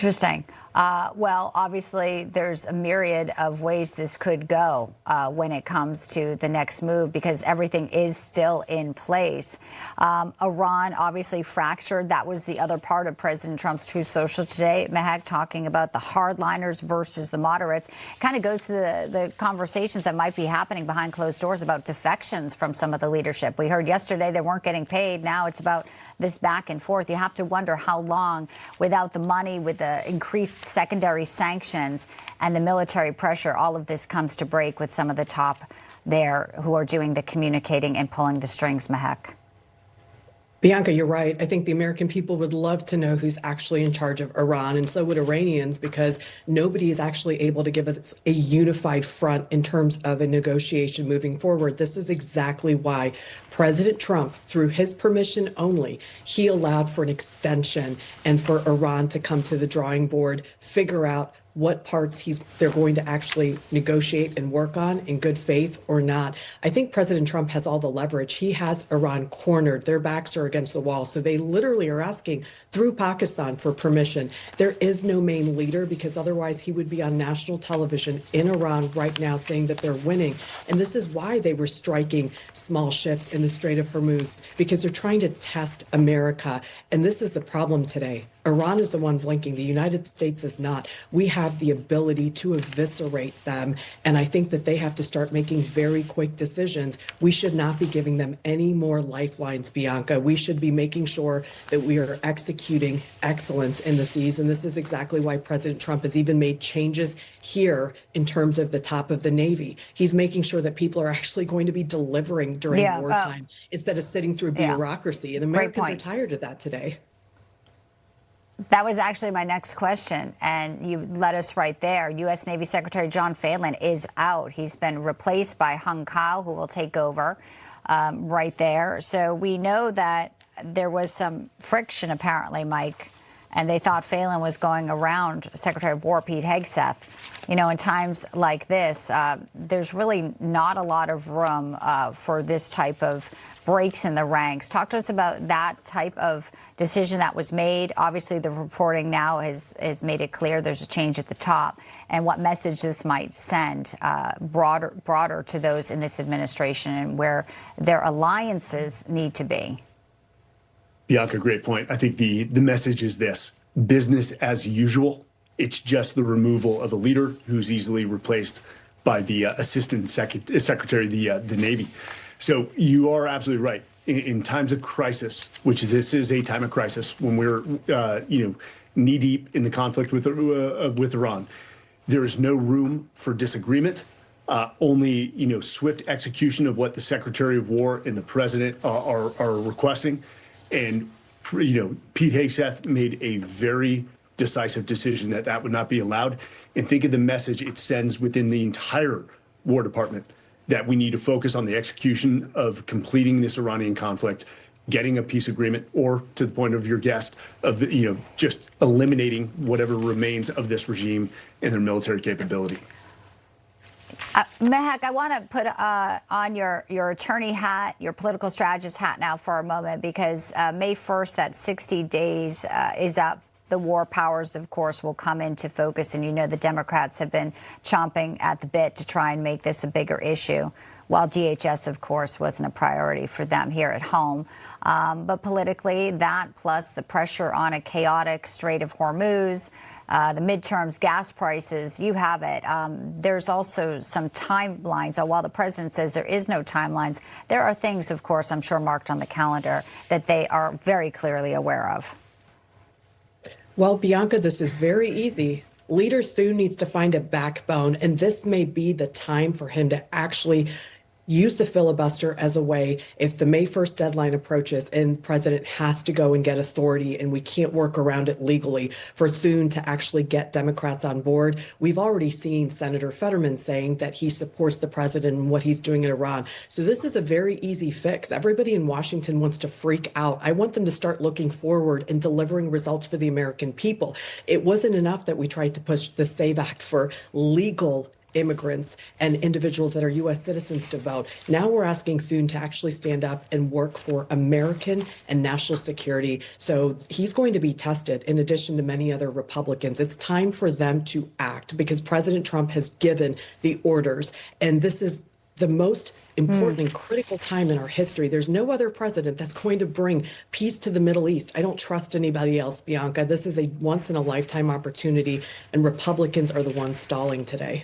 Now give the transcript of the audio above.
Interesting. Well, obviously, there's a myriad of ways this could go when it comes to the next move, because everything is still in place. Iran obviously fractured. That was the other part of President Trump's Truth Social today. Mehek talking about the hardliners versus the moderates. Kind of goes to the conversations that might be happening behind closed doors about defections from some of the leadership. We heard yesterday they weren't getting paid. Now it's about this back and forth. You have to wonder how long without the money, with the increased secondary sanctions and the military pressure, all of this comes to break with some of the top there who are doing the communicating and pulling the strings, Mehek. Bianca, you're right. I think the American people would love to know who's actually in charge of Iran, and so would Iranians, because nobody is actually able to give us a unified front in terms of a negotiation moving forward. This is exactly why President Trump, through his permission only, he allowed for an extension and for Iran to come to the drawing board, figure out what parts they're going to actually negotiate and work on in good faith or not. I think President Trump has all the leverage. He has Iran cornered. Their backs are against the wall. So they literally are asking through Pakistan for permission. There is no main leader, because otherwise he would be on national television in Iran right now saying that they're winning. And this is why they were striking small ships in the Strait of Hormuz, because they're trying to test America. And this is the problem today. Iran is the one blinking. The United States is not. We have the ability to eviscerate them. And I think that they have to start making very quick decisions. We should not be giving them any more lifelines, Bianca. We should be making sure that we are executing excellence in the seas. And this is exactly why President Trump has even made changes here in terms of the top of the Navy. He's making sure that people are actually going to be delivering during wartime instead of sitting through bureaucracy. And Americans are tired of that today. That was actually my next question, and you led us right there. U.S. Navy Secretary John Phelan is out. He's been replaced by Hung Kao, who will take over right there. So we know that there was some friction, apparently, Mike, and they thought Phelan was going around Secretary of War Pete Hegseth. You know, in times like this, there's really not a lot of room for this type of breaks in the ranks. Talk to us about that type of decision that was made. Obviously, the reporting now has made it clear there's a change at the top, and what message this might send broader to those in this administration and where their alliances need to be. Bianca, great point. I think the message is this: business as usual. It's just the removal of a leader who's easily replaced by the assistant secretary of the Navy. So you are absolutely right. In times of crisis, which this is a time of crisis, when we're knee deep in the conflict with Iran, there is no room for disagreement. Only swift execution of what the Secretary of War and the President are requesting. And Pete Hegseth made a very decisive decision that would not be allowed. And think of the message it sends within the entire War Department, that we need to focus on the execution of completing this Iranian conflict, getting a peace agreement, or, to the point of your guest, of just eliminating whatever remains of this regime and their military capability. Mehek, I want to put on your attorney hat, your political strategist hat now for a moment, because May 1st, that 60 days is up. The war powers, of course, will come into focus. And the Democrats have been chomping at the bit to try and make this a bigger issue, while DHS, of course, wasn't a priority for them here at home. But politically, that plus the pressure on a chaotic Strait of Hormuz, the midterms, gas prices, you have it. There's also some timelines. While the president says there is no timelines, there are things, of course, I'm sure marked on the calendar that they are very clearly aware of. Well, Bianca, this is very easy. Leader Thune needs to find a backbone, and this may be the time for him to actually use the filibuster as a way, if the May 1st deadline approaches and president has to go and get authority and we can't work around it legally, for Thune to actually get Democrats on board. We've already seen Senator Fetterman saying that he supports the president and what he's doing in Iran. So this is a very easy fix. Everybody in Washington wants to freak out. I want them to start looking forward and delivering results for the American people. It wasn't enough that we tried to push the SAVE Act for legal immigrants and individuals that are U.S. citizens to vote. Now we're asking Thune to actually stand up and work for American and national security. So he's going to be tested in addition to many other Republicans. It's time for them to act because President Trump has given the orders. And this is the most important and critical time in our history. There's no other president that's going to bring peace to the Middle East. I don't trust anybody else, Bianca. This is a once in a lifetime opportunity, and Republicans are the ones stalling today.